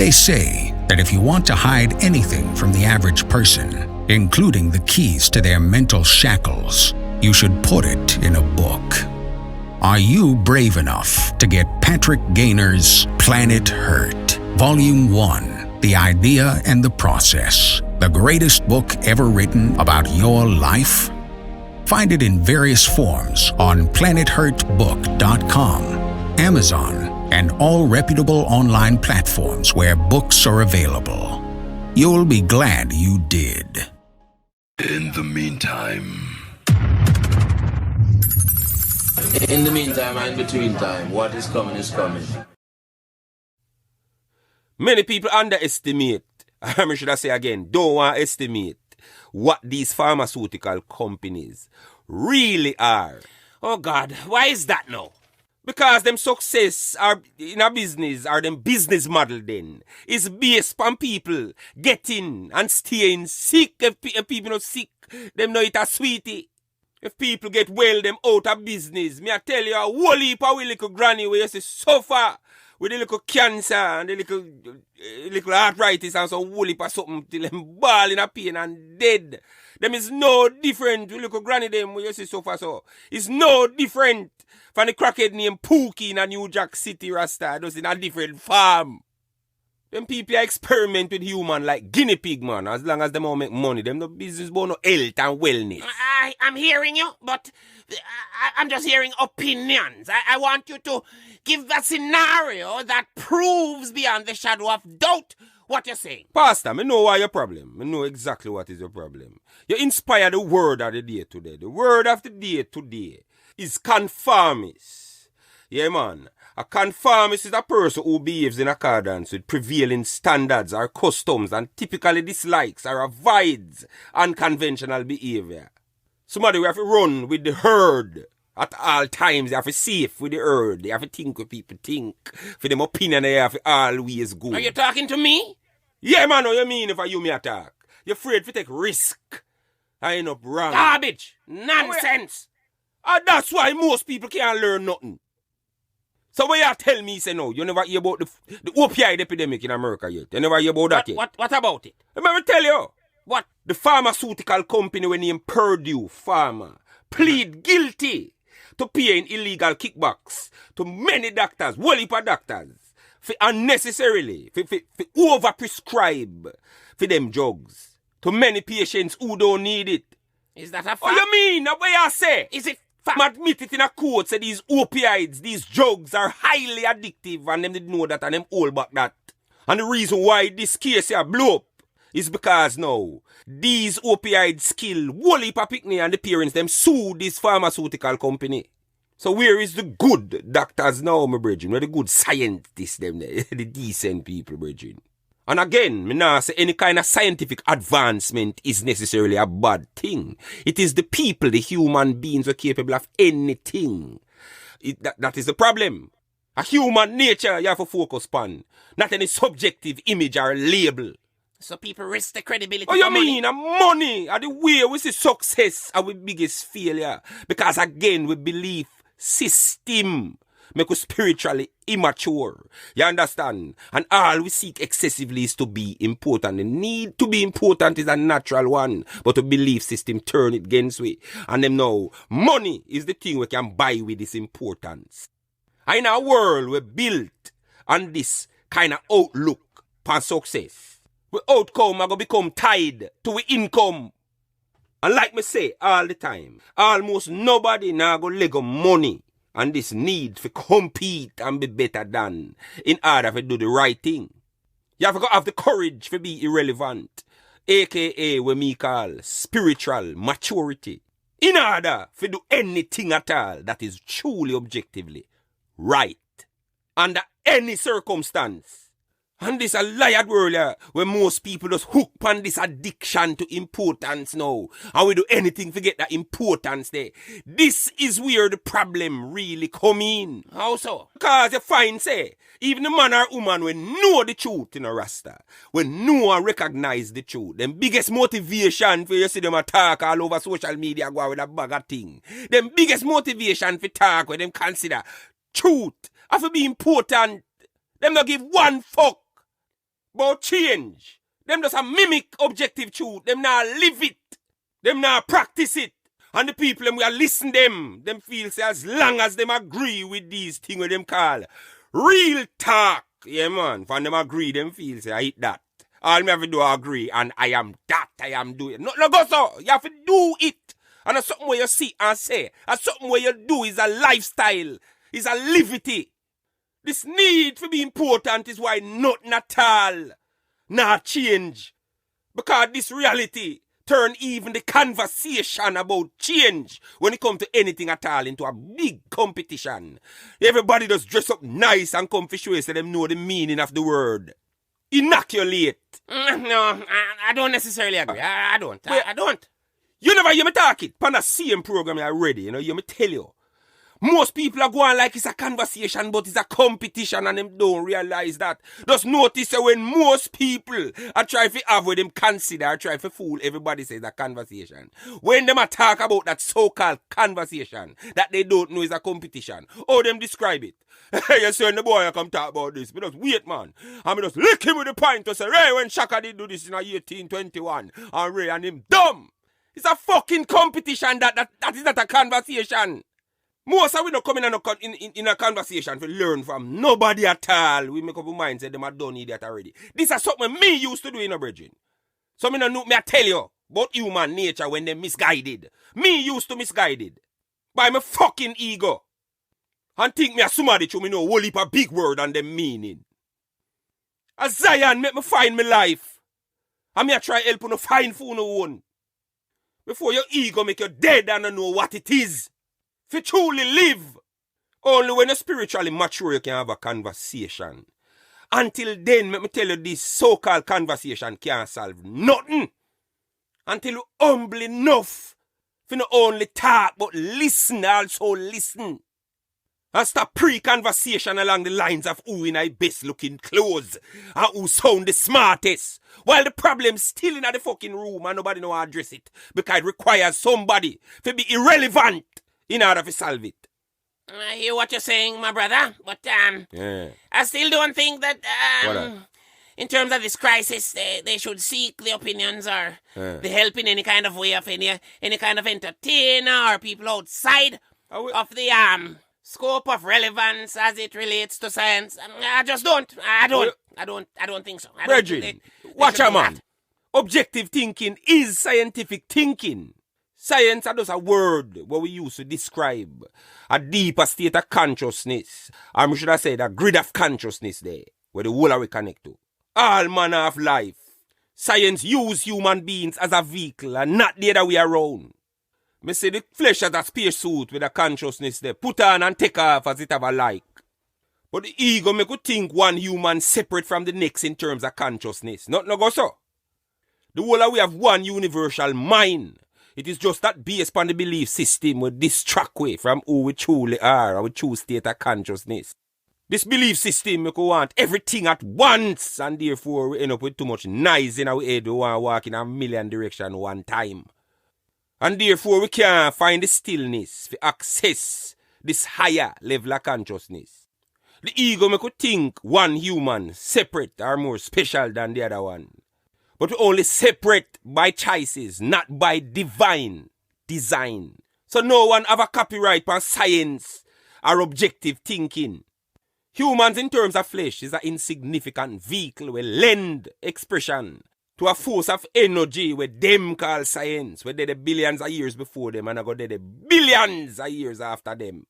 They say that if you want to hide anything from the average person, including the keys to their mental shackles, you should put it in a book. Are you brave enough to get Patrick Gaynor's Planet Hurt, Volume 1, The Idea and the Process, the greatest book ever written about your life? Find it in various forms on planethurtbook.com, Amazon, and all reputable online platforms where books are available. You'll be glad you did. In the meantime, and between time, what is coming is coming. Many people underestimate, I should say again, don't want to estimate what these pharmaceutical companies really are. Oh God, why is that now? Because them success are in a business, or them business model then, is based on people getting and staying sick. If people not sick, them know it a sweetie. If people get well, them out of business. Me I tell you, a whole heap of little granny where you see suffer with the little cancer and the little arthritis and some whole heap of something till them ball in a pain and dead. Them is no different with little granny them where you see suffer so. It's no different from the crackhead named Pookie in a New Jack City Rasta, just in a different farm. Them people experiment with human like guinea pig, man. As long as them all make money, them no business about no health and wellness. I'm hearing you, but I'm just hearing opinions. I want you to give a scenario that proves beyond the shadow of doubt what you're saying. Pastor, I know why your problem. I know exactly what is your problem. You inspire the word of the day today. The word of the day today is conformist. Yeah, man. A conformist is a person who behaves in accordance with prevailing standards or customs and typically dislikes or avoids unconventional behavior. Somebody who have to run with the herd at all times. They have to safe with the herd. They have to think what people think. For them opinion, they have to always go. Are you talking to me? Yeah, man, what you mean if you me attack? You're afraid to take risk. I end up wrong. Garbage. Nonsense. And that's why most people can't learn nothing. So what you tell me, say no, you never hear about the opioid epidemic in America yet. You never hear about that yet. What about it? Let me tell you. What? The pharmaceutical company when named Purdue Pharma plead guilty to paying illegal kickbacks to many doctors, whole heap of doctors, for unnecessarily, for overprescribe for them drugs to many patients who don't need it. Is that a fact? What you mean? What you say? Is it fact? I'm admit it in a quote, say these opioids, these drugs are highly addictive and them didn't know that and them all back that. And the reason why this case here blow up is because now, these opioids kill whole heap of picnic and the parents them sue this pharmaceutical company. So where is the good doctors now, my brethren? Where the good scientists them there? The decent people, brethren. And again, me nah say any kind of scientific advancement is necessarily a bad thing. It is the people, the human beings who are capable of anything. That is the problem. A human nature you have to focus on. Not any subjective image or label. So people risk the credibility. Oh, you mean money are the way we see success our biggest failure. Because again, we believe system make us spiritually immature. You understand? And all we seek excessively is to be important. The need to be important is a natural one. But the belief system turn it against we. And them know money is the thing we can buy with this importance. And in a world we built on this kind of outlook for success. We outcome are going to become tied to we income. And like me say all the time, almost nobody now go leg on money and this need to compete and be better than in order to do the right thing. You have to have the courage to be irrelevant, aka what me call spiritual maturity, in order to do anything at all that is truly objectively right under any circumstance. And this a liar world where most people just hook on this addiction to importance now. And we do anything to get that importance there. This is where the problem really come in. How so? Because you find, say, even the man or woman when know the truth in a Rasta, when know and recognize the truth, them biggest motivation for you see them attack all over social media go with a bag of thing. Them biggest motivation for talk when them consider truth have to be important. Them not give one fuck. about change. Them just a mimic objective truth. Them not live it. Them not practice it. And the people them we are listen them feel say as long as them agree with these things with them call real talk. Yeah man, when them agree, them feel say I hit that. All me have to do is agree and I am that, I am doing. No go so. You have to do it. And that's something where you see and say. That's something where you do is a lifestyle. Is a liberty. This need to be important is why nothing at all not change. Because this reality turn even the conversation about change when it comes to anything at all into a big competition. Everybody just dress up nice and come for show so them know the meaning of the word. Inoculate. No, I don't necessarily agree. I don't. I don't. You never hear me talk it. Pan the same program already, you know, you me tell you. Most people are going like it's a conversation, but it's a competition and them don't realize that. Just notice that when most people are trying to have with them consider or try to fool everybody says a conversation. When them talk about that so-called conversation that they don't know is a competition, how them describe it? You see when the boy come talk about this, but just wait man. And me just lick him with the pint to say, Ray, when Shaka did do this in 1821, and Ray and him dumb. It's a fucking competition that is not a conversation. Most of we not coming in a conversation to learn from nobody at all. We make up our minds that them are done idiot already. This is something me used to do in a bridging. So me I tell you about human nature when they misguided. Me used to misguided by my fucking ego. And think me as somebody to me know whole heap a big word and them meaning. As Zion make me find my life. And me I try help you to find for no one. Before your ego make you dead and don't know what it is. If you truly live, only when you're spiritually mature you can have a conversation. Until then, let me tell you, this so-called conversation can't solve nothing. Until you humble enough for not only talk, but listen, also listen. And stop pre-conversation along the lines of who in our best looking clothes and who sound the smartest. While the problem's still in the fucking room and nobody know how to address it. Because it requires somebody to be irrelevant in order to solve it. I hear what you're saying, my brother, but I still don't think that in terms of this crisis, they should seek the opinions or the help in any kind of way of any kind of entertainer or people outside of the scope of relevance as it relates to science. I just don't. I don't think so. Brethren, watch out, man. Objective thinking is scientific thinking. Science is just a word what we use to describe a deeper state of consciousness. Or we should have said a grid of consciousness there, where the whole we connect to. All manner of life. Science use human beings as a vehicle and not the other way around. Me say the flesh as a spacesuit with a consciousness there. Put on and take off as it have a like. But the ego make you think one human separate from the next in terms of consciousness. Not no go so. The whole we have one universal mind. It is just that based upon the belief system with distract way from who we truly are or we true state of consciousness. This belief system make we want everything at once and therefore we end up with too much noise in our head. We want to walk in a million directions one time. And therefore we can't find the stillness to access this higher level of consciousness. The ego make we think one human separate or more special than the other one. But only separate by choices, not by divine design. So no one have a copyright on science or objective thinking. Humans in terms of flesh is an insignificant vehicle with lend expression to a force of energy where them call science, where they the billions of years before them and I go there the billions of years after them.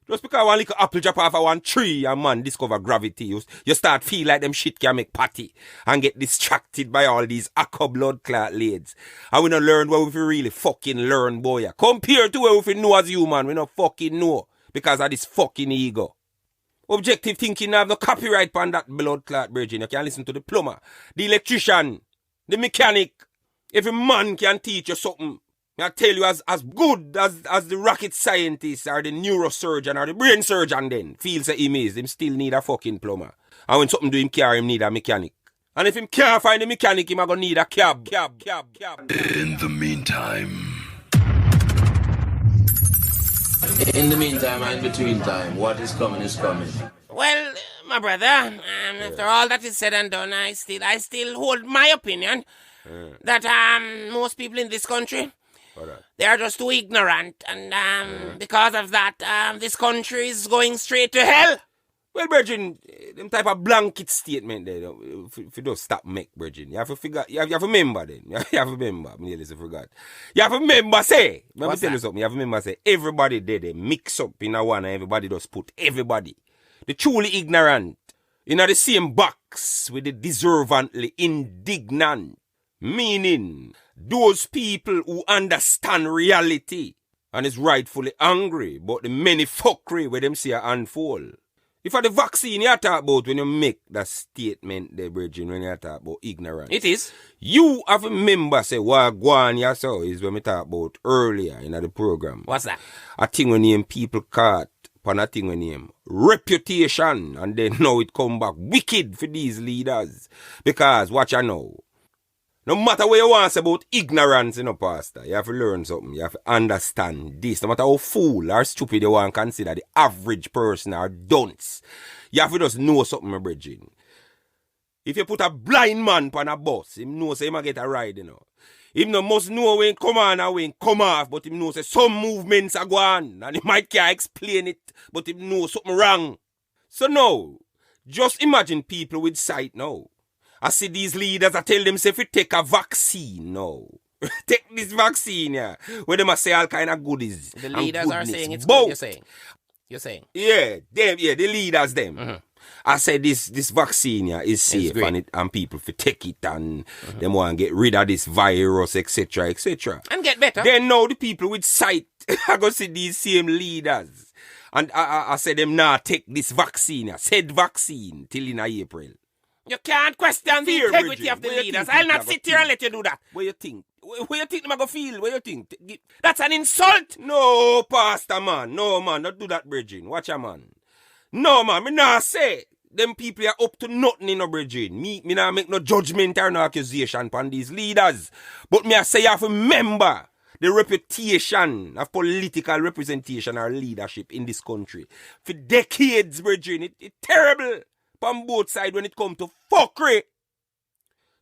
Just because one little apple drop off of one tree and man discover gravity, you start feel like them shit can make patty and get distracted by all these aqua blood clot leads. And we don't learn what we really fucking learn, boy. Compared to what we know as human, we don't fucking know because of this fucking ego. Objective thinking have no copyright on that blood clot virgin. You can listen to the plumber, the electrician, the mechanic. Every man can teach you something. I tell you, as good as the rocket scientist or the neurosurgeon or the brain surgeon then feels that him is, him still need a fucking plumber. And when something do him care, him need a mechanic. And if him can't find a mechanic, him gonna need a cab. In the meantime. In the meantime and between time, what is coming is coming. Well, my brother, after all that is said and done, I still hold my opinion that most people in this country, they are just too ignorant, and because of that, this country is going straight to hell. Well, Virgin, them type of blanket statement there, if you don't stop make, Virgin, you have to figure, you have to remember then. You have to remember, I nearly forgot. You have to remember, say, let me tell you something, you have to remember, say, everybody there, they mix up in a one, and everybody just put everybody, the truly ignorant, in the same box with the deservantly indignant. Meaning, those people who understand reality and is rightfully angry about the many fuckery where them see a unfold. If the vaccine you talk about when you make that statement there, Virgin, when you talk about ignorance. It is. You have a member say, what go on you saw is when we talk about earlier in the program. What's that? A thing when name people caught, upon a thing when name reputation, and then now it come back wicked for these leaders. Because, watch you know, no matter what you want to say about ignorance, Pastor, you have to learn something. You have to understand this. No matter how fool or stupid you want to consider the average person or dunce, you have to just know something, my brethren. If you put a blind man on a bus, him know say he might get a ride, Him no must know when come on and when come off, but him know say some movements are going, and he might can't explain it, but him know something wrong. So now, just imagine people with sight now. I see these leaders, I tell them, say, if you take a vaccine now, take this vaccine, yeah, where they must say all kind of goodies. The leaders are saying it's good, good, you're saying. Yeah, them, yeah, the leaders, them. Mm-hmm. I said this vaccine, yeah, is safe and people for take it and them want to get rid of this virus, etc., etc. And get better. Then now the people with sight, I go see these same leaders. And I said them take this vaccine, yeah, said vaccine, till in April. You can't question the integrity of the leaders. I'll not sit here and let you do that. What you think? What you think them go feel? What you think? That's an insult. No, Pastor, man. No, man. Don't do that, Bridging. Watch a man. No, man. Me not say them people are up to nothing, Bridging. Me not make no judgment or no accusation upon these leaders. But me I say you have to remember the reputation of political representation or leadership in this country. For decades, Bridging, it's terrible. On both sides when it comes to fuckery.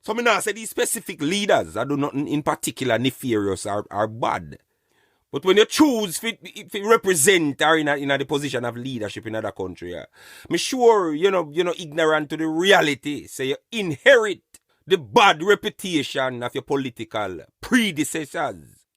So me not say these specific leaders I do nothing in particular nefarious or bad. But when you choose if you represent or in the position of leadership in another country, me sure you're not ignorant to the reality. So you inherit the bad reputation of your political predecessors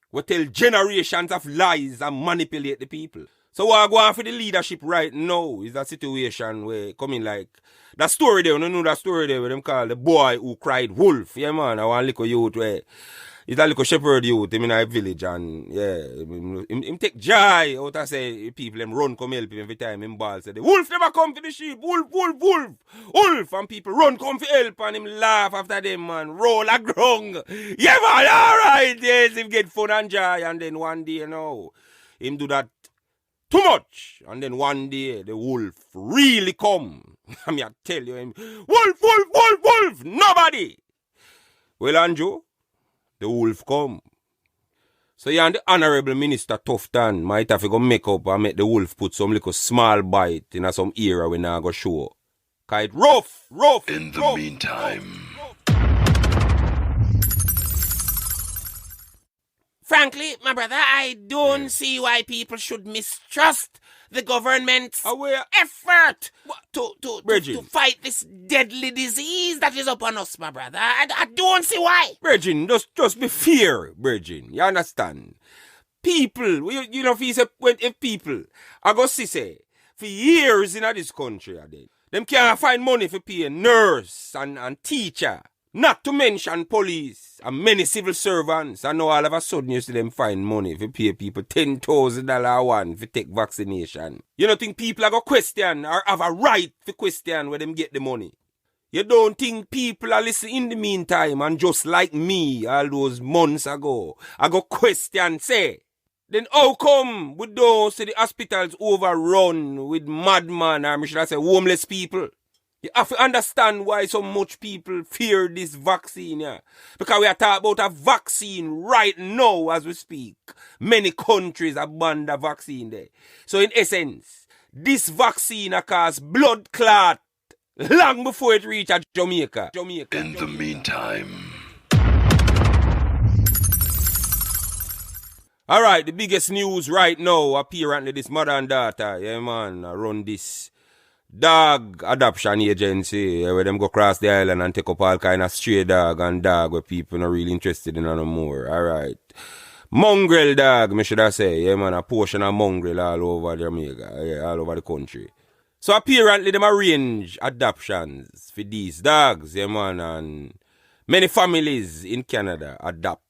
who tell generations of lies and manipulate the people. So what I go on for the leadership right now is that situation where coming like that story there, you know that story there where them call the boy who cried wolf. Yeah man, I want little youth where it's a little shepherd youth him in a village and yeah, him take joy out of say people them run come help him every time him ball say the wolf never come for the sheep, wolf, and people run come for help and him laugh after them man, roll a grung. Yeah man, alright, yes, him get fun and joy and then one day him do that too much. And then one day, the wolf really come. I mean, I tell you, him, wolf, nobody. Well, Andrew, the wolf come. So you and the Honorable Minister Tufton might have to go make up and make the wolf put some little small bite in some era when I go show. Cause it rough. In the meantime. Frankly, my brother, I don't see why people should mistrust the government's effort to fight this deadly disease that is upon us, my brother. I don't see why. Bridging, just be fair, Bridging. You understand? People, if people, I go see say, for years in this country, them can't find money for pay nurse and teacher. Not to mention police and many civil servants. And now all of a sudden you see them find money for pay people $10,000 one for take vaccination. You don't think people are going to question or have a right to question where them get the money? You don't think people are listening in the meantime and just like me all those months ago, I go question say, then how come we don't see the hospitals overrun with madman or should I say homeless people? You have to understand why so much people fear this vaccine, yeah. Because we are talking about a vaccine right now as we speak. Many countries have banned the vaccine there. So in essence, this vaccine causes blood clot long before it reach Jamaica. In the meantime. Alright, the biggest news right now, apparently this mother and daughter, yeah man, run this dog adoption agency where them go across the island and take up all kind of stray dog and dog where people not really interested in no more. Alright. Mongrel dog, me should I say, yeah man, a portion of mongrel all over Jamaica, yeah, all over the country. So apparently them arrange adoptions for these dogs, yeah man, and many families in Canada adopt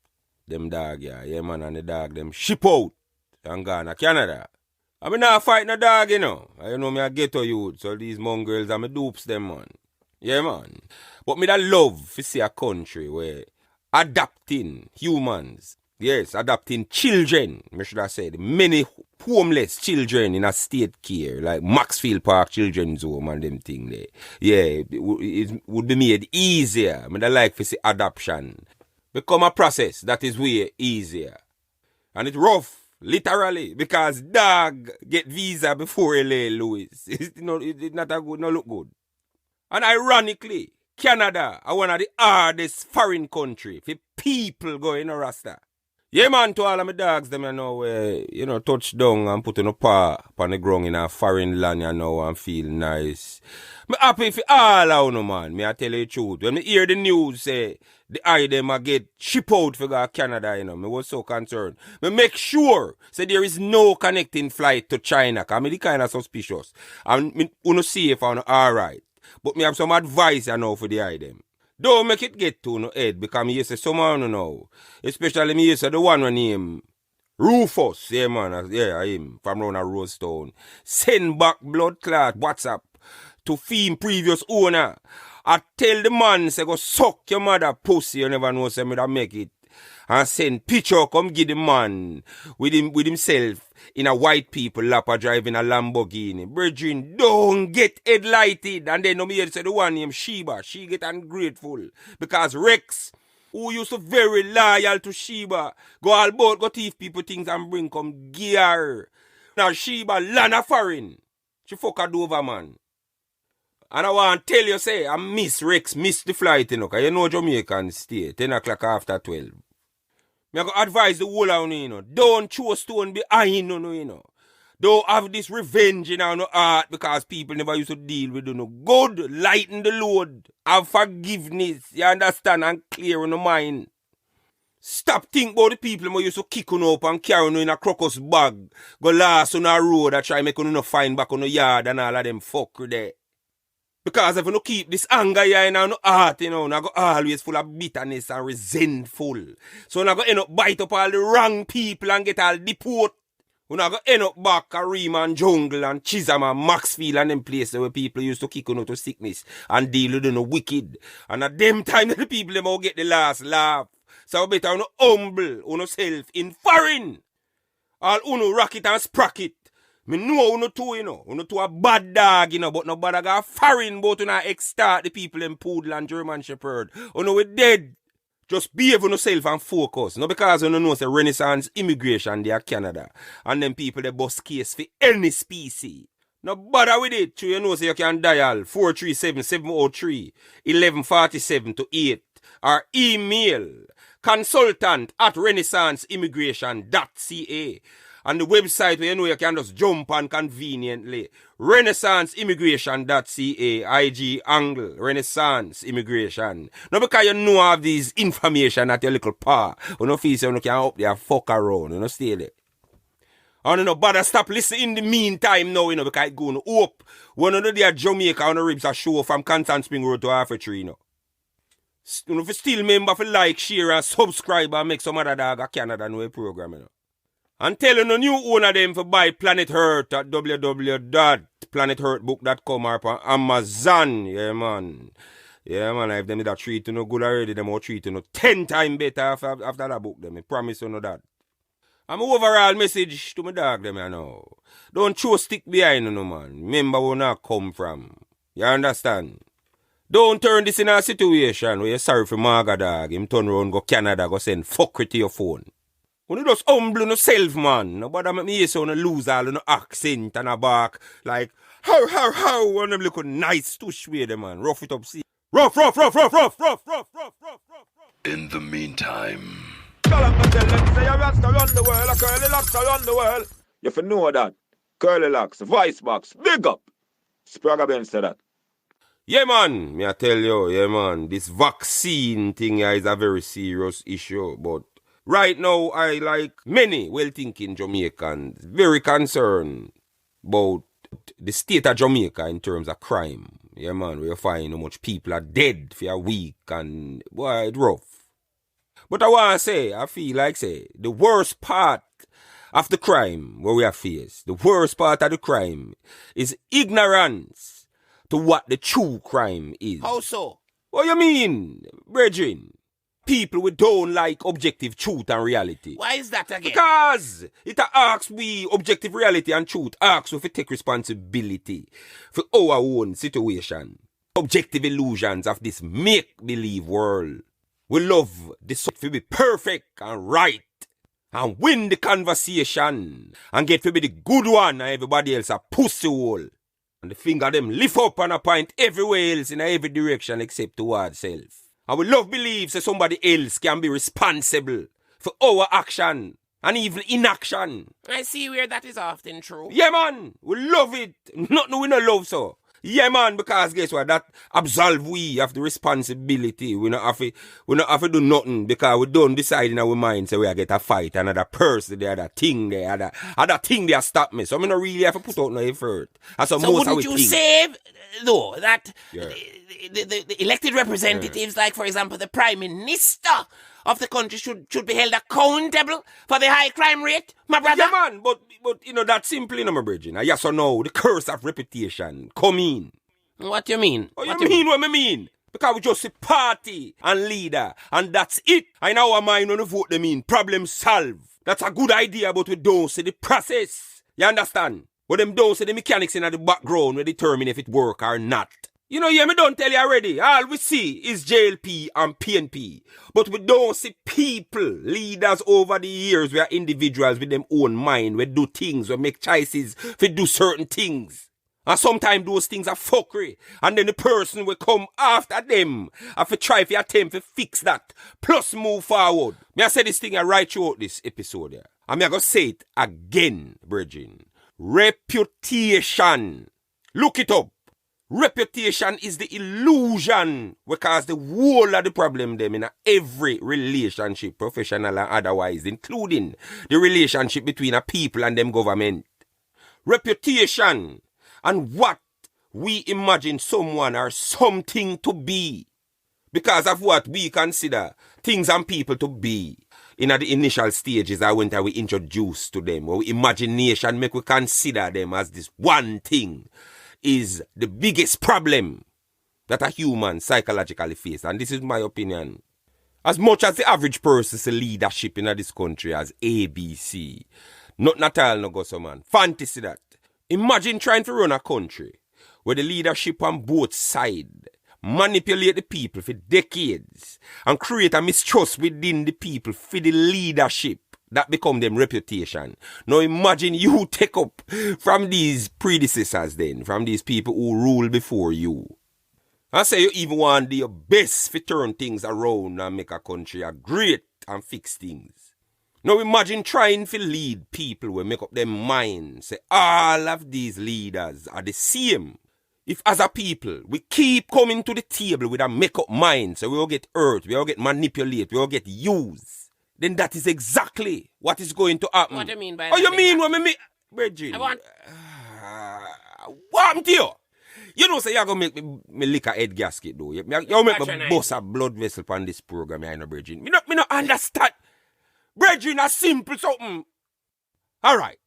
them dog, yeah man, and the dog them ship out and gone to Canada. I mean not fight no dog, you know. I know me a ghetto youth, so these mongrels are me dupes them, man. Yeah man. But me that love to see a country where adopting humans, yes, adopting children, me should have said, many homeless children in a state care, like Maxfield Park Children's Home and them thing there. Yeah, it would be made easier. I like to see adoption become a process that is way easier. And it's rough, literally, because dog get visa before LA Louis. It's not a good, no look good. And ironically, Canada are one of the hardest foreign country for people going to Rasta. Yeah man, to all of my dogs, them you know, touch down and put on a paw upon the ground in a foreign land, you know, and feel nice. Me happy for all of you, man. Me I tell you the truth. When me hear the news say the eye them a get ship out for go to Canada, you know, me was so concerned. Me make sure say there is no connecting flight to China, cause me the kind of suspicious. And me uno safe and alright. But me have some advice, you know, for the eye them. Don't make it get to no head, because me say someone you know. Especially me say the one name Rufus, yeah man, yeah him from round a Rosetown. Send back blood clot WhatsApp to Feme previous owner. I tell the man say go suck your mother pussy, you never know say me that make it. And send picture come give the man with himself in a white people lap driving a Lamborghini. Brethren, don't get headlighted. And then me say the one named Sheba, she get ungrateful. Because Rex, who used to very loyal to Sheba, go all about, go thief people things and bring come gear. Now Sheba land a foreign. She fuck a Dover man. And I want to tell you, say, I miss the flight, you know, because you know Jamaican stay 10 o'clock after 12. Me I go advise the whole of you know, don't throw stone behind you know. Don't have this revenge in our heart because people never used to deal with you know. Good, lighten the load. Have forgiveness, you understand, and clear in the mind. Stop think about the people who used to kick on up and carry on in a crocus bag. Go last on a road and try make you no find back on the yard and all of them fuck with that. Because if you don't keep this anger here in our heart, you know, you go always full of bitterness and resentful. So you go end up bite up all the wrong people and get all deport. You go end up back a Riemann Jungle and Chisholm and Maxfield and them places where people used to kick on to sickness and deal with the wicked. And at them time the people them all get the last laugh. So better you humble yourself in foreign. All you rocket and sprocket. Me know uno two, you know. Uno two a bad dog, you know, but no bad dog a foreign, but uno extort the people in Poodle and German Shepherd. Uno we dead. Just behave on yourself and focus. No because uno know say Renaissance immigration there Canada. And them people they bust case for any species. No bother with it. So you know say you can dial 437-703-1147 to 8. Or email consultant@renaissanceimmigration.ca. And the website where you know you can just jump on conveniently. renaissanceimmigration.ca. IG angle. Renaissance Immigration. Not because you know have these information at your little paw. You know feel you can up there fuck around. You know stay there. And you know bother stop listening in the meantime now, you know, because it's going up. One of the day Jamaica on the ribs a show from Constant Spring Road to Half-Tree, you know. You know, if you still member for like, share and subscribe and make some other dog a Canada know a program, you know. And tell you no new owner them for buy Planet Hurt at www.planetheartbook.com or on Amazon. Yeah, man. Yeah, man. If them did a treat you no good already, them will treat you no 10 times better after that book them. I promise you know that. And my overall message to my dog them, you know. Don't throw stick behind you, no, man. Remember where you come from. You understand? Don't turn this in a situation where you're sorry for Marga dog. Him turn around, go Canada, go send fuckery to your phone. When you just humble yourself, man. Nobody make me so you lose all your accent and a bark. Like, How, one them look nice tush way them, man. Rough it up, see. Rough. In the meantime. You have to know that. CurlyLoxx, voice box, big up. Sprague Ben said that. Yeah, man, me I tell you, yeah, man, this vaccine thing here is a very serious issue, but right now, I, like many well-thinking Jamaicans, very concerned about the state of Jamaica in terms of crime. Yeah, man, we find how much people are dead for a week and, boy, it's rough. But I want to say, I feel like, say, the worst part of the crime where we are faced, the worst part of the crime is ignorance to what the true crime is. How so? What you mean, brethren? People we don't like objective truth and reality. Why is that again? Because it asks we objective reality and truth, asks we to take responsibility for our own situation. Objective illusions of this make-believe world. We love the stuff to be perfect and right and win the conversation and get to be the good one and everybody else a pussy hole. And the finger them lift up and a point everywhere else in every direction except towards self. And we love believe that somebody else can be responsible for our action and even inaction. I see where that is often true. Yeah, man, we love it. Nothing we not love so. Yeah, man, because guess what? That absolve we of the responsibility. We not have to do nothing because we don't decide in our mind so we are get a fight, another person, the other thing there, other thing there stop me. So I don't really have to put out no effort. So wouldn't you say, though, that the elected representatives, like for example the Prime Minister of the country should be held accountable for the high crime rate, my brother? Yeah, man, but you know, that's simply, you know, my brethren. Yes or no, the curse of reputation come in. What you mean? What I mean? Because we just a party and leader, and that's it. In our mind, when we vote them in, problem solved. That's a good idea, but we don't see the process. You understand? But them don't see the mechanics in the background will determine if it work or not. You know, yeah, me don't tell you already. All we see is JLP and PNP. But we don't see people, leaders over the years. We are individuals with them own mind. We do things, we make choices, we do certain things. And sometimes those things are fuckery. And then the person will come after them and for try to attempt to fix that. Plus move forward. Me I say this thing I right throughout this episode here. And me I go say it again, brethren. Reputation. Look it up. Reputation is the illusion we cause the whole of the problem them in every relationship, professional and otherwise, including the relationship between a people and them government. Reputation and what we imagine someone or something to be because of what we consider things and people to be. In the initial stages, when we introduce to them, our imagination make we consider them as this one thing is the biggest problem that a human psychologically faces. And this is my opinion. As much as the average person see leadership in this country as ABC, not all no go so man. Fantasy that. Imagine trying to run a country where the leadership on both sides manipulate the people for decades and create a mistrust within the people for the leadership that become them reputation. Now imagine you take up from these predecessors then, from these people who rule before you. I say you even want to do your best to turn things around and make a country a great and fix things. Now imagine trying to lead people who make up their minds, say all of these leaders are the same. If as a people, we keep coming to the table with a make-up mind, so we all get hurt, we all get manipulated, we all get used, then that is exactly what is going to happen. What do you mean by that? Oh, you mean what I mean? Virgin. I want... What happened to you? You know, say you're going to make me lick a head gasket, though. You make me bust a blood vessel on this program, you know, Virgin. Me not understand. Virgin, a simple something. All right.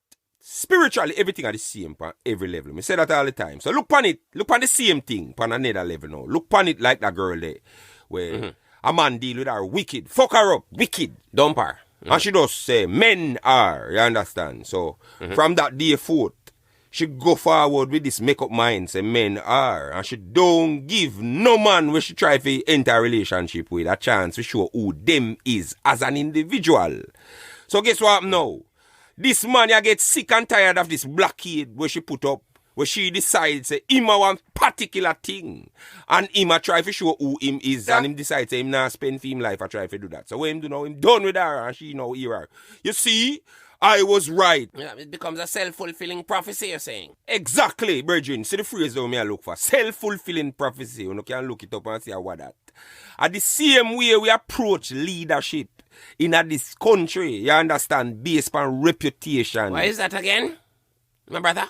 Spiritually, everything at the same on every level. Me say that all the time. So look on it. Look on the same thing on another level now. Look on it like that girl there. Where a man deal with her wicked. Fuck her up. Wicked. Dump her. And she just say, men are. You understand? So, from that day forth, she go forward with this make-up mind. Say, men are. And she don't give no man where she try to enter a relationship with a chance to show who them is as an individual. So guess what now? This man ya get sick and tired of this blockade where she put up where she decides say him a one particular thing and him a try to show who him is and him decides say him not spend for him life a try to do that. So what him do now, him done with her and she now hear her. You see, I was right. Yeah, it becomes a self-fulfilling prophecy, you're saying. Exactly, brethren. See the phrase that me I look for. Self-fulfilling prophecy. You can look it up and see what that. At the same way we approach leadership in this country, you understand, based on reputation. Why is that again, my brother?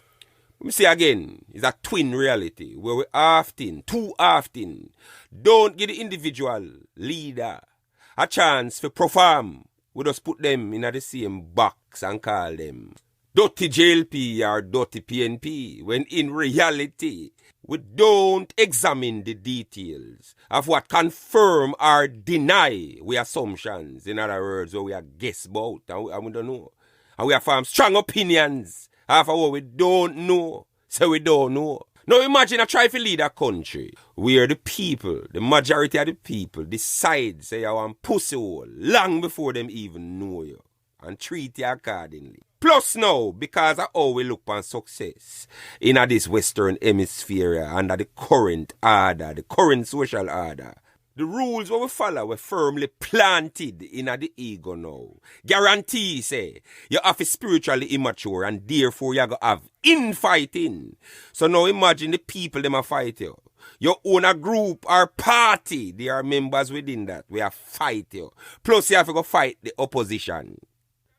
Let me say again, it's a twin reality where we often, too often, don't give the individual leader a chance to perform. We just put them in the same box and call them dirty JLP or dirty PNP, when in reality, we don't examine the details of what confirm or deny we assumptions. In other words, what we are guess about and we don't know. And we have formed strong opinions of what we don't know, so we don't know. Now imagine I try to lead a country where the people, the majority of the people, decide say you want pussy hole long before them even know you and treat you accordingly. Plus now, because of how we look on success in this Western hemisphere under the current order, the current social order, the rules what we follow were firmly planted in the ego now. Guarantee say you have to spiritually immature and therefore you go have infighting. So now imagine the people them a fight you. You own a group or party, they are members within that. We have fight you. Plus you have to go fight the opposition.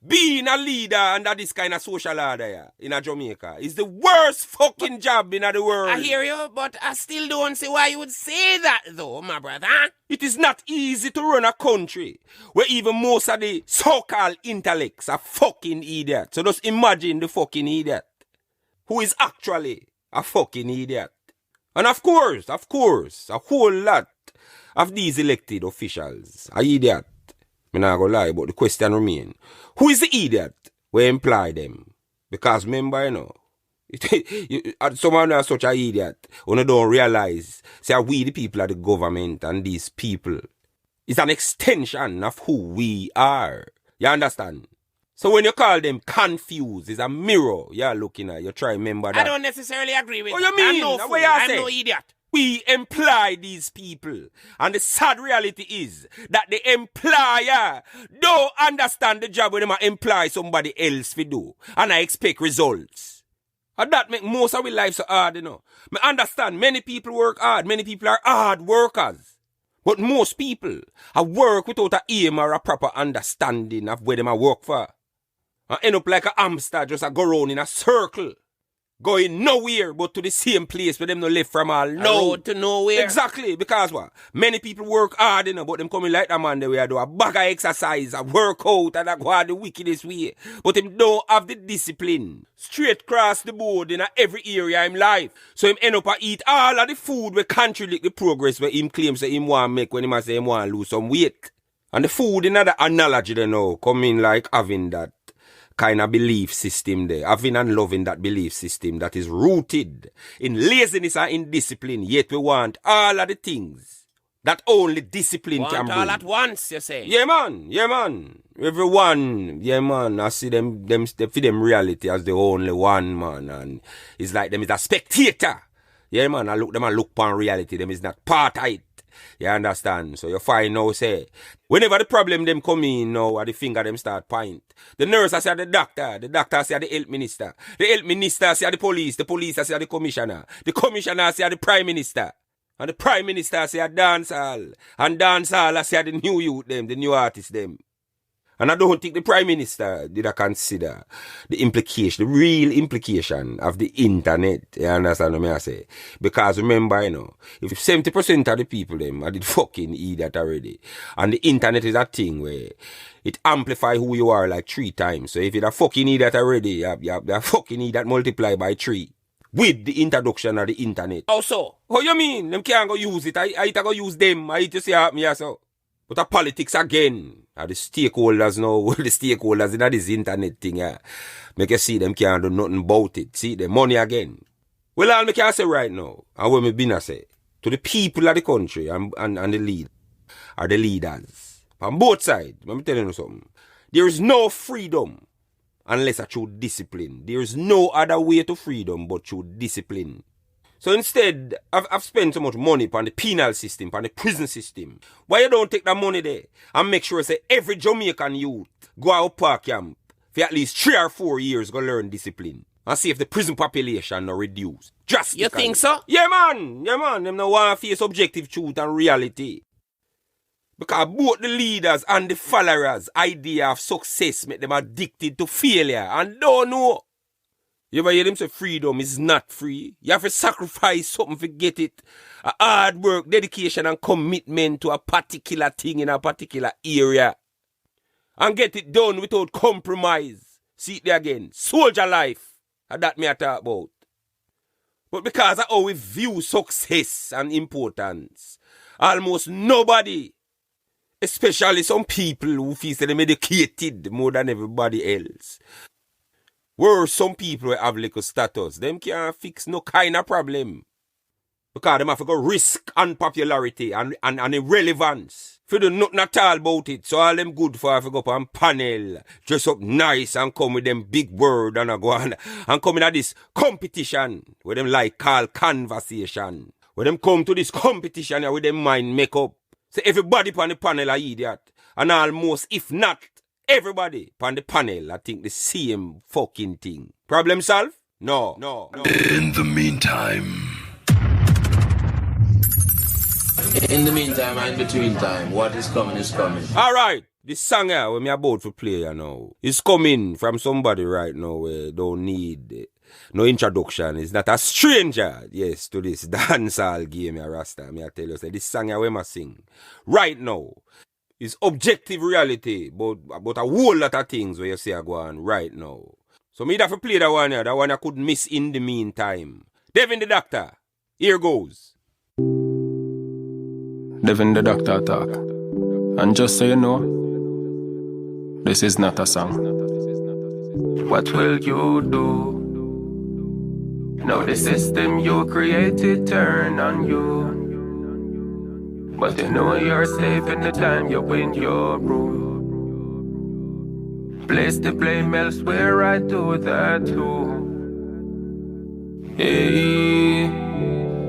Being a leader under this kind of social order in Jamaica is the worst fucking job in the world. I hear you, but I still don't see why you would say that though, my brother. It is not easy to run a country where even most of the so-called intellects are fucking idiots. So just imagine the fucking idiot who is actually a fucking idiot. And of course, a whole lot of these elected officials are idiots. I'm not going to lie, but the question remains. Who is the idiot we employ them? Because remember, you know, someone who is such an idiot, who don't realize, say, we the people of the government and these people is an extension of who we are. You understand? So when you call them confused, it's a mirror you're looking at. You try to remember that. I don't necessarily agree with what that. You mean? I'm no idiot. We employ these people. And the sad reality is that the employer don't understand the job when they employ somebody else to do. And I expect results. And that make most of our lives so hard, you know. I understand many people work hard. Many people are hard workers. But most people work without an aim or a proper understanding of where they work for. And end up like a hamster just go round in a circle. Going nowhere but to the same place where them no live from all. No. Road to nowhere. Exactly. Because what? Many people work hard, you know, but them coming like that man they will do a bag of exercise, a workout, and a go on the wickedest way. But them don't have the discipline. Straight across the board in every area in life. So him end up eat all of the food will contradict the progress where him claims that him want make when him say him want lose some weight. And the food in that analogy they know come in like having that kind of belief system there, having and loving that belief system that is rooted in laziness and indiscipline, yet we want all of the things that only discipline can bring. All at once, you say? Yeah, man. Everyone, yeah, man, I see them for them reality as the only one, man, and it's like them is a spectator. Yeah, man, I look upon reality, them is not part of it. You understand? So you find now, say, whenever the problem them come in now, the finger them start point. The nurse say the doctor say the health minister say the police say the commissioner say the prime minister, and the prime minister say a dance hall, and dance hall say the new youth them, the new artists them. And I don't think the Prime Minister did consider the implication, the real implication of the internet. You understand what I say? Because remember, you know, if 70% of the people them are the fucking idiot already, and the internet is a thing where it amplifies who you are like 3 times. So if you're a fucking idiot already, you have a fucking idiot multiplied by 3. With the introduction of the internet. Also. How you mean? Them can't go use it. I go use them. I just say me so. But the politics again, the stakeholders now, the stakeholders in this internet thing, make you see them can't do nothing about it. See, the money again. Well, all me can say right now, and what me been say, to the people of the country and the lead, are the leaders, on both sides, let me tell you something, there is no freedom unless through discipline. There is no other way to freedom but through discipline. So instead, I've spent so much money on the penal system, on the prison system. Why you don't take that money there and make sure say every Jamaican youth go out park camp for at least 3 or 4 years go learn discipline and see if the prison population no reduce. Just you think so? Yeah, man. Them no want to face objective truth and reality. Because both the leaders and the followers' idea of success make them addicted to failure and don't know. You ever hear them say freedom is not free? You have to sacrifice something to get it. A hard work, dedication and commitment to a particular thing in a particular area. And get it done without compromise. See it there again. Soldier life. And that me I talk about. But because of how we view success and importance, almost nobody, especially some people who feel they're educated more than everybody else, where some people have little status, them can't fix no kind of problem. Because them have to go risk unpopularity and irrelevance. If you do nothing at all about it, so all them good for have to go up on panel, dress up nice and come with them big word and go on and come in at this competition where them like call conversation. Where them come to this competition with them mind make up. So everybody on the panel are idiot. And almost, if not, everybody on the panel I think the same fucking thing. Problem solved? No. In the meantime. In the meantime and between time, what is coming is coming. Alright, this song here when me about to play now, is coming from somebody right now where don't need no introduction. It's not a stranger, yes, to this dancehall game here, Rasta. Me I tell you, say this song here when I sing right now is objective reality, but a whole lot of things where you see are going right now. So me have to play that one here, that one I could miss in the meantime. Devin the Doctor, here goes. Devin the Doctor talk. And just so you know, this is not a song. What will you do? Now the system you created turn on you. But you know you're safe in the time you win your rule. Place the blame elsewhere, I do that too. Hey,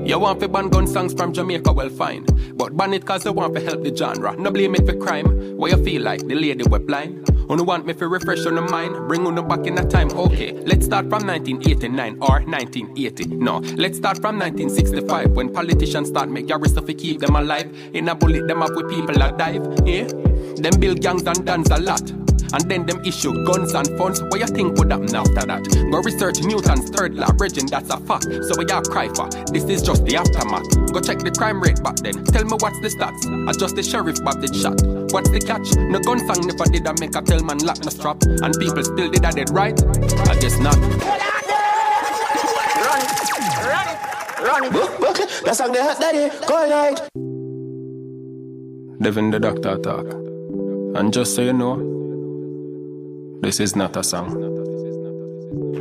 you want to ban gun songs from Jamaica, well fine. But ban it cause you want to help the genre. No blame it for crime, where you feel like the lady were blind. Who want me to refresh on the mind, bring on back in that time, okay. Let's start from 1989 or 1980. No, let's start from 1965 when politicians start make your stuff to keep them alive. In a bullet them up with people that dive, yeah. Them build gangs and dance a lot. And then them issue guns and funds. What you think would happen after that? Go research Newton's third law, Regin, that's a fact. So we are cry for, this is just the aftermath. Go check the crime rate back then. Tell me what's the stats. I just the sheriff Bob did shot. What's the catch? No gun song never did I make a tell man lock no strap. And people still did I did right? I guess not. Run it. That song they hot daddy. Go night. Devin the Doctor talk. And just so you know, this is not a song.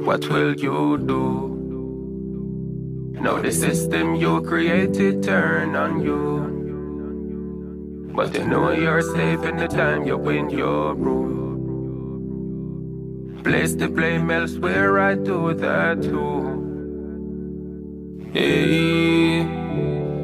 What will you do? Now the system you created turn on you. But you know you're safe in the time you win your rule. Place the blame elsewhere, I do that too. Hey,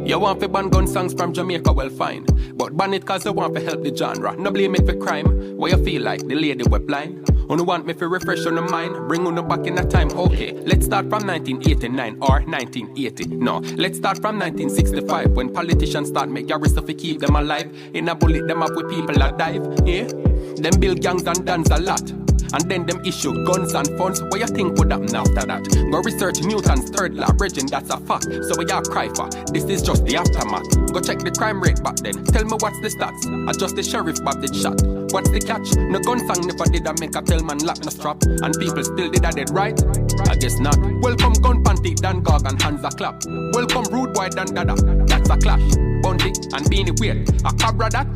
you want to ban gun songs from Jamaica, well fine. But ban it cause you want to help the genre. No blame it for crime, where you feel like the lady were blind. Who want me to refresh on the mind, bring on back in that time, okay. Let's start from 1989 or 1980. No, let's start from 1965 when politicians start make your stuff to keep them alive. In a bullet them up with people that dive, yeah. Them build gangs and dance a lot. And then them issue guns and funds. What you think would happen after that? Go research Newton's third law, Regin, that's a fact. So we are cry for, this is just the aftermath. Go check the crime rate back then. Tell me what's the stats. I just the sheriff Bob did shot. What's the catch? No gun song never did I make a tell man lock no strap. And people still did I did right? I guess not. Welcome gun panty, Dan Gog and hands a clap. Welcome rude boy, Dan Dada, that's a clash. Bundy and Beanie Weird, a cabra that.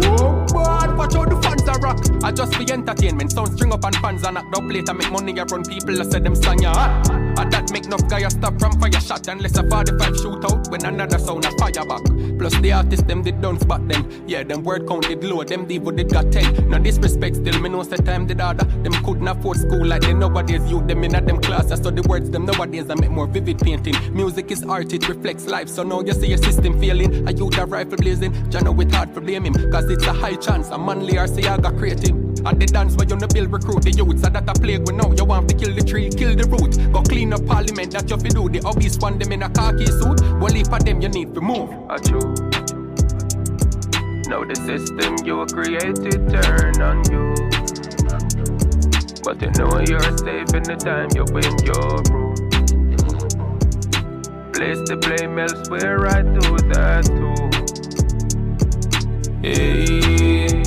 Whoa, boy, watch how the fans are rock. I just be entertainment, sound string up and fans and act up later make money around people. I said them slang ya hot. And that make enough guy stop from fire shot unless a 45 shootout when another sound a fire back. Plus the artists them did done spot then. Yeah, them word count did low, them divo did got 10. Now disrespect still, me know the time did order. Them couldn't afford school like they nowadays youth them in at them classes. So the words them nowadays I make more vivid painting. Music is art, it reflects life. So now you see your system failing. A youth a rifle blazing. Jah know it hard for blame him. Cause it's a high chance a manly RC got creative. At the dance where you no build recruit the youth. So that a plague when now you want to kill the tree, kill the root. Go clean up parliament that you fi do. The obvious one them in a khaki suit. Well if for them you need to move. Now the system you created turn on you. But you know you're safe in the time you win your rule. Place the blame elsewhere, I do that too. Hey.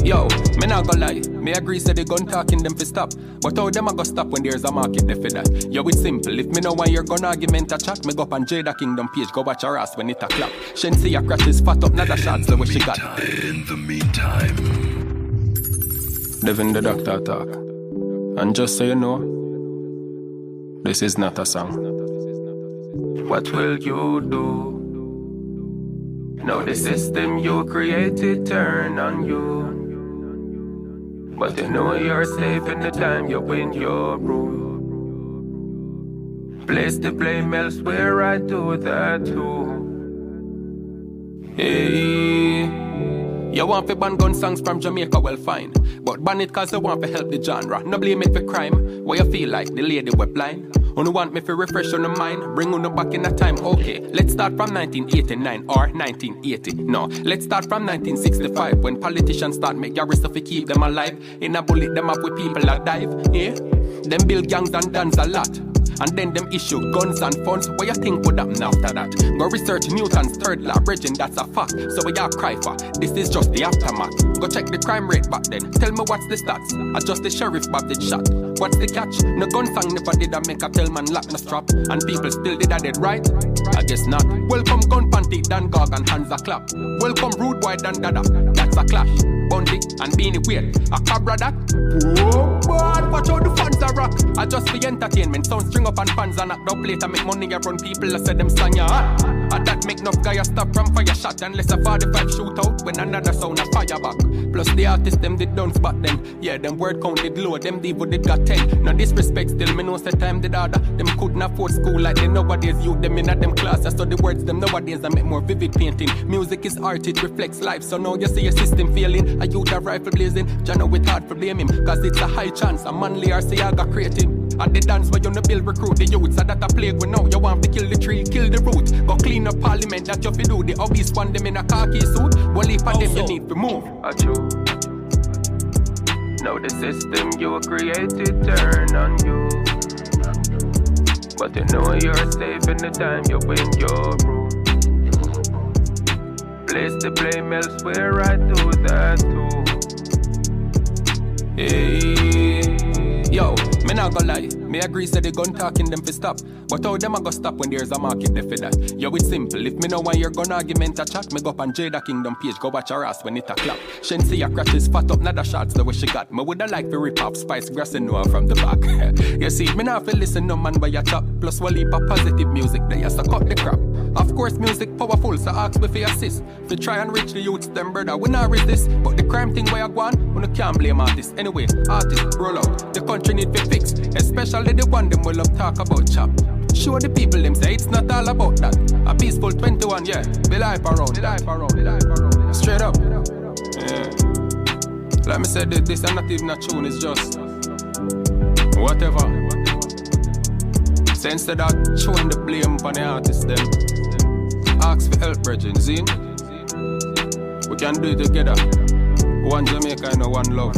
Yo, me not gonna lie, me agree say the gun talking them fi stop. But how them a go stop when there's a market there for that? Yo, it's simple, if me know why your gun argument a chat, me go up on Jada Kingdom page, go watch her ass when it a clap. Shensi a crashes fat up, not a shots the way she got. In the meantime, Devin the doctor talk. And just so you know, this is not a song. What will you do? Now the system you created turn on you. But you know you're safe in the time you win your rule. Place the blame elsewhere, I do that too. Hey, you want to ban gun songs from Jamaica, well fine. But ban it cause you want to help the genre. No blame it for crime. Why you feel like the lady web line? You want me to refresh on the mind, bring on back in that time. Okay, let's start from 1989 or 1980. No, let's start from 1965 when politicians start make your stuff to keep them alive. In a bullet them up with people that dive. Yeah, them build gangs and dance a lot. And then them issue guns and funds. What you think would happen after that? Go research Newton's third law, Bridging, that's a fact. So we all cry for, this is just the aftermath. Go check the crime rate back then. Tell me what's the stats. I just the sheriff Bob did shot. What's the catch? No gun song never did I make a tell man lock no strap. And people still did I did right? I guess not. Welcome gun panty, Dan Gog and hands a clap. Welcome rude boy Dan Dada, that's a clash. Bundy and Beanie Weird, a cabra that. Whoa, boy, watch how the fans are rock. I just for entertainment, sound string up and fans and act up later. Make money around people, I said them song ya hot. And that make enough guy stop from fire shot unless a 45 shootout when another sound a fire back. Plus the artists them did done spot then. Yeah, them word count did low, them divo did got 10. Now disrespect still, me know the time did order. Them couldn't afford school like they nowadays youth them in at them classes. So the words them nowadays I make more vivid painting. Music is art, it reflects life. So now you see your system failing. A youth a rifle blazing. Jah know it hard for blame him. Cause it's a high chance a manly RC got creative. At the dance where you no build recruit the youth. So that a plague when now you want to kill the tree, kill the root. Go clean up parliament that you fi do. The obvious one them in a khaki suit. Well if for them you need to move. Now the system you created turn on you. But you know you're safe in the time you win your rule. Place the blame elsewhere, I do that too. Hey. Yo, me not gonna lie, me agree say the gun talking them fi stop. But how them a go stop when there's a market there for that? Yo, it's simple, if me know why your gun argument a chat, me go up on Jada Kingdom page, go watch her ass when it a clap. Shensi a crashes fat up, not the shots the way she got. Me woulda like to rip off Spice Grass and Noah from the back. You see, me not fi listen no man by your chop. Plus one heap of positive music, they has to cut the crap. Of course music powerful, so ask me for assist. Fi try and reach the youths, them brother, we not resist. But the crime thing where you go on, we no can't blame artists. Anyway, artists, roll out, the country need to fix. Especially the one them will love talk about chop. Show the people them say it's not all about that. A peaceful 21, yeah, be life around. Straight up, yeah. Like me said, this is not even a tune, it's just whatever. So instead of showing the blame for the artists them, ask for help, brethren, see? We can do it together. One Jamaica and one love.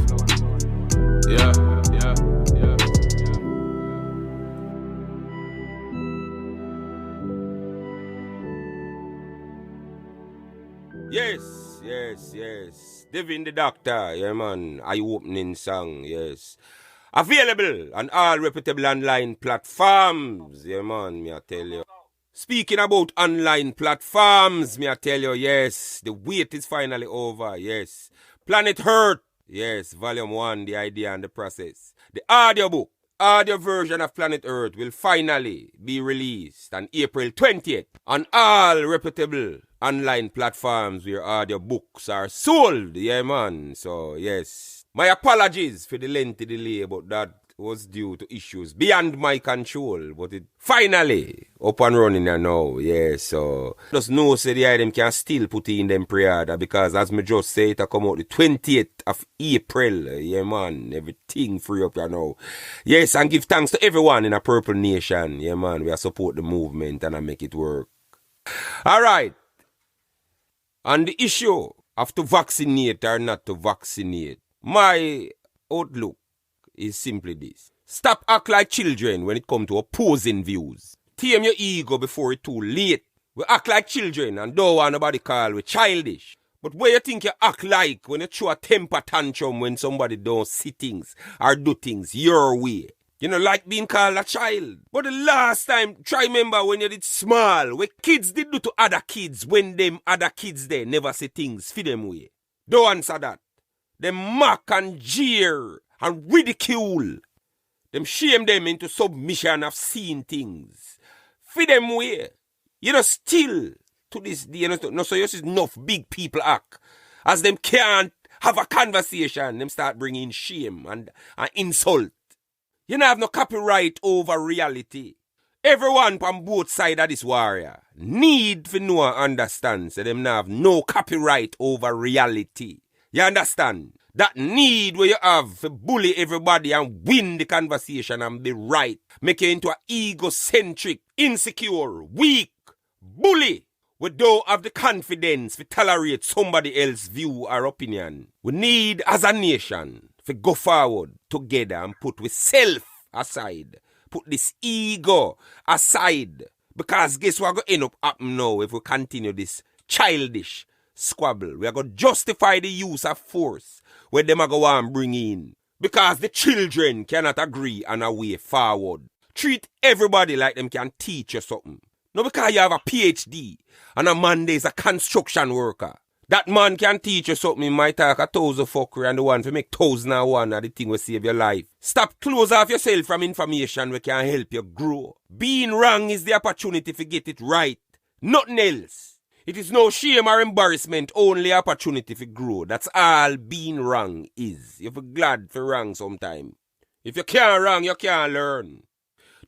Yeah. Yes. Devin the Doctor, yeah man. Eye-opening song, yes. Available on all reputable online platforms, yeah man, me I tell you. Speaking about online platforms, me I tell you, yes, the wait is finally over, yes. Planet Earth, yes, Volume 1, the idea and the process. The audiobook, audio version of Planet Earth will finally be released on April 20th on all reputable online platforms where audio books are sold. Yeah, man. So, yes. My apologies for the lengthy delay, but that was due to issues beyond my control. But it finally up and running now. Yeah, so just know say the item can still put in them pre-order because as me just say it come out the 20th of April. Yeah, man. Everything free up here now. Yes, and give thanks to everyone in a Purple Nation. Yeah, man. We are support the movement and I make it work. Alright. On the issue of to vaccinate or not to vaccinate, my outlook is simply this. Stop act like children when it comes to opposing views. Tame your ego before it's too late. We act like children and don't want nobody call we childish. But where you think you act like when you throw a temper tantrum when somebody don't see things or do things your way? You know, like being called a child. But the last time, try remember when you did small, what kids did do to other kids when them other kids there never say things for them way. Don't answer that. Them mock and jeer and ridicule. Them shame them into submission of seeing things. For them way. You know, still to this day, you know, so you see enough big people act. As them can't have a conversation, them start bringing shame and insult. You don't have no copyright over reality. Everyone on both sides of this warrior need to know and understand so them have no copyright over reality. You understand? That need where you have to bully everybody and win the conversation and be right. Make you into an egocentric, insecure, weak bully. We don't have the confidence to tolerate somebody else's view or opinion. We need as a nation to go forward together and put we self aside. Put this ego aside. Because guess what going to end up happening now if we continue this childish squabble? We are going to justify the use of force where them are going to bring in. Because the children cannot agree on a way forward. Treat everybody like them can teach you something. No, because you have a PhD and a man there is a construction worker. That man can teach you something. He might talk 1,000 fuckery and the one to make 1,001 are the thing will save your life. Stop close off yourself from information that can help you grow. Being wrong is the opportunity to get it right. Nothing else. It is no shame or embarrassment, only opportunity to grow. That's all being wrong is. You're glad for wrong sometime. If you can't wrong, you can't learn.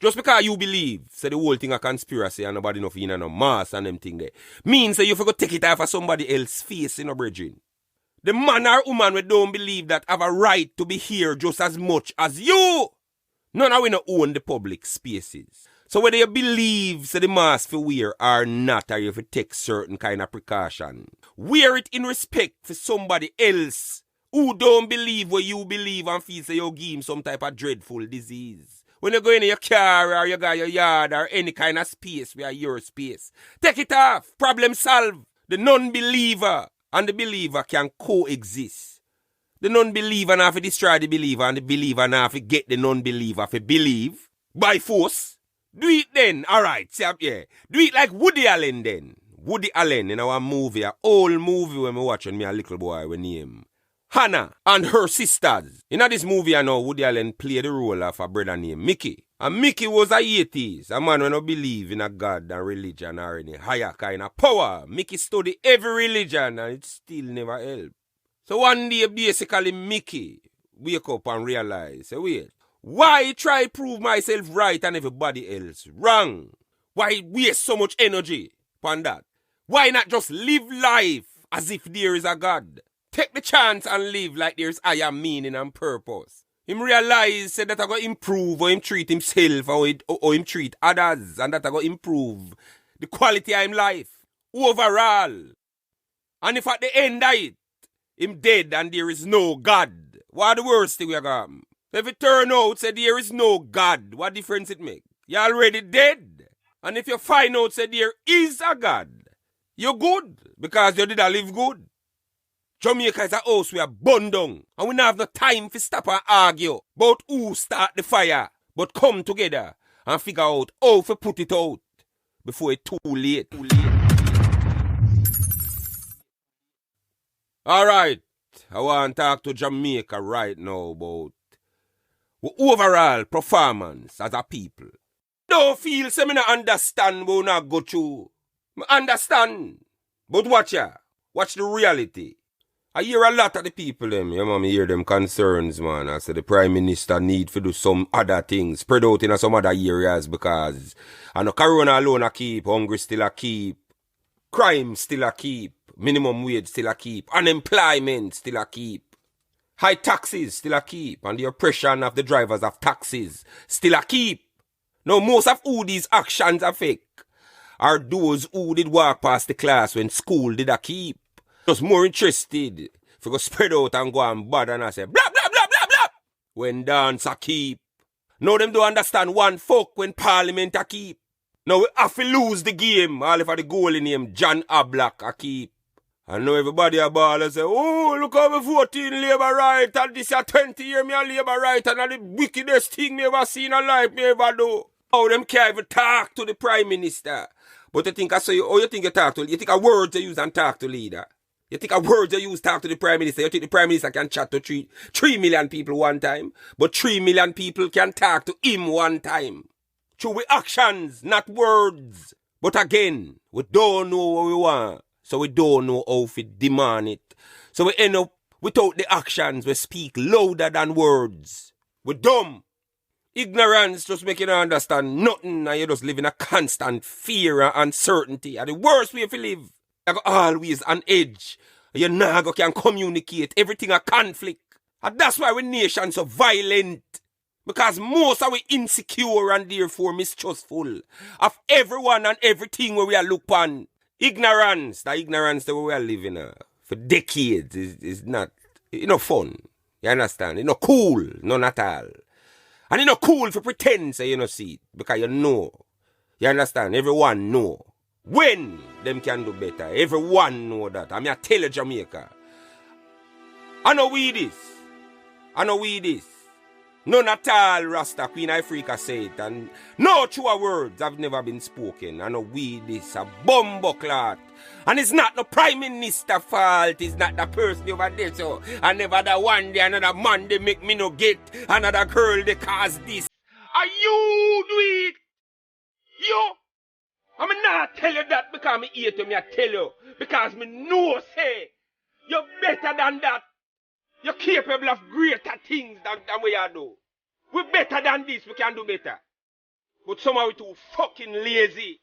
Just because you believe, say the whole thing a conspiracy and nobody enough in no mass and them thing there, means that you forgot take it off of somebody else's face, brethren. The man or woman we don't believe that have a right to be here just as much as you. None of we not own the public spaces. So whether you believe say the mask for wear or not, or you have to take certain kind of precaution, wear it in respect for somebody else who don't believe what you believe and feel say you give him some type of dreadful disease. When you go in your car or you got your yard or any kind of space where your space, take it off. Problem solved. The non-believer and the believer can coexist. The non-believer now have to destroy the believer and the believer now have to get the non-believer to believe by force. Do it then. Alright, yeah. Do it like Woody Allen then. Woody Allen in our movie, an old movie when we watching me a little boy we name Hannah and her sisters. In this movie, I know Woody Allen played the role of a brother named Mickey. And Mickey was a atheist, a man who don't believe in a God and religion or any higher kind of power. Mickey studied every religion and it still never helped. So one day, basically, Mickey wake up and realize, wait, why try prove myself right and everybody else wrong? Why waste so much energy upon that? Why not just live life as if there is a God? Take the chance and live like there's higher meaning and purpose. Him realize that I go improve or him treat himself or him treat others and that I go improve the quality of him life overall. And if at the end of it, him dead and there is no God, what the worst thing we got? If it turn out say there is no God, what difference it make? You already dead. And if you find out say there is a God, you're good because you did live good. Jamaica is a house we are burned down and we don't have no time to stop and argue about who start the fire, but come together and figure out how to put it out before it's too late. Alright, I want to talk to Jamaica right now about overall performance as a people. Don't feel say me not understand what we not go through. I understand. But watch ya. Watch the reality. I hear a lot of the people them. Yeah, man, I hear them concerns, man. I say the Prime Minister need to do some other things. Spread out in some other areas because I know Corona alone a keep. Hungry still a keep. Crime still a keep. Minimum wage still a keep. Unemployment still a keep. High taxes still a keep. And the oppression of the drivers of taxis still a keep. Now most of who these actions affect are those who did walk past the class when school did a keep. Just more interested if you go spread out and go and bad and I say blah blah blah blah blah when dance a keep. Now them don't understand one fuck when parliament a keep. Now we have to lose the game all if the goal in him John Ablock a keep. And now everybody a ball and say, oh, look how we 14 labor right and this a 20 year me a labor right and the wickedest thing me ever seen in life me ever do. How them can't even talk to the Prime Minister. But you think I say, oh, you think you talk to, you think a word to use and talk to leader. You think a word to use talk to the Prime Minister. You think the Prime Minister can chat to 3 million people one time. But 3 million people can talk to him one time. Through with actions, not words. But again, we don't know what we want. So we don't know how to demand it. So we end up without the actions. We speak louder than words. We're dumb. Ignorance just make you not understand nothing and you just live in a constant fear and uncertainty. And the worst way to live. You go always on edge. You never can communicate. Everything a conflict. And that's why we nation so violent. Because most of we insecure and therefore mistrustful of everyone and everything where we are look on. Ignorance, the ignorance that we are living for decades is not, fun. You understand? It's not cool, none at all. And it's not cool to pretend say you don't see it. Because you know. You understand? Everyone know. When them can do better. Everyone know that. I mean, I tell you Jamaica. I know we this. None at all, Rasta, Queen Africa say it. And no true words have never been spoken. I know we this, a bumbleclot. And it's not the Prime Minister fault. It's not the person over there. So, I never the one day, another man they make me no get. Another girl they cause this. Are you do it? You? I'm not tell you that because me hate you, me I tell you. Because me know say, you're better than that. You're capable of greater things than we are do. We're better than this, we can do better. But somehow we're too fucking lazy.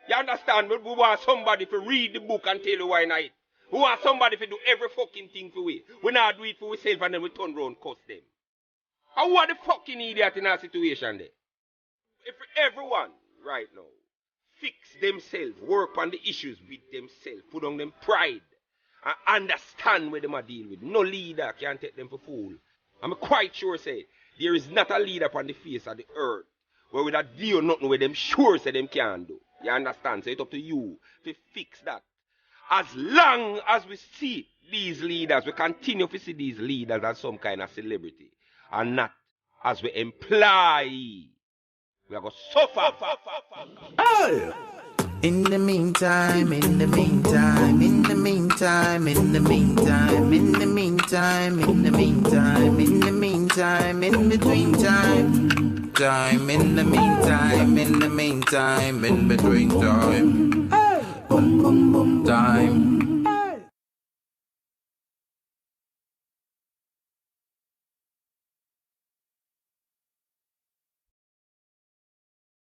You understand? We want somebody to read the book and tell you why not. We want somebody to do every fucking thing for we. We not do it for ourselves and then we turn around and cuss them. And who are the fucking idiot in our situation there? If everyone right now fix themselves, work on the issues with themselves, put on them pride, and understand what they are dealing with. No leader can take them for fool. I'm quite sure say there is not a leader upon the face of the earth where with a deal nothing with them sure say them can do. You understand? So it's up to you to fix that. As long as we see these leaders, we continue to see these leaders as some kind of celebrity and not as we imply. We are going to suffer. Oh! In the meantime, in the meantime, in the meantime, in the meantime, in the meantime, in the meantime, in the meantime, in between time, time, in the meantime, in the meantime, in between time, boom, boom, boom, time.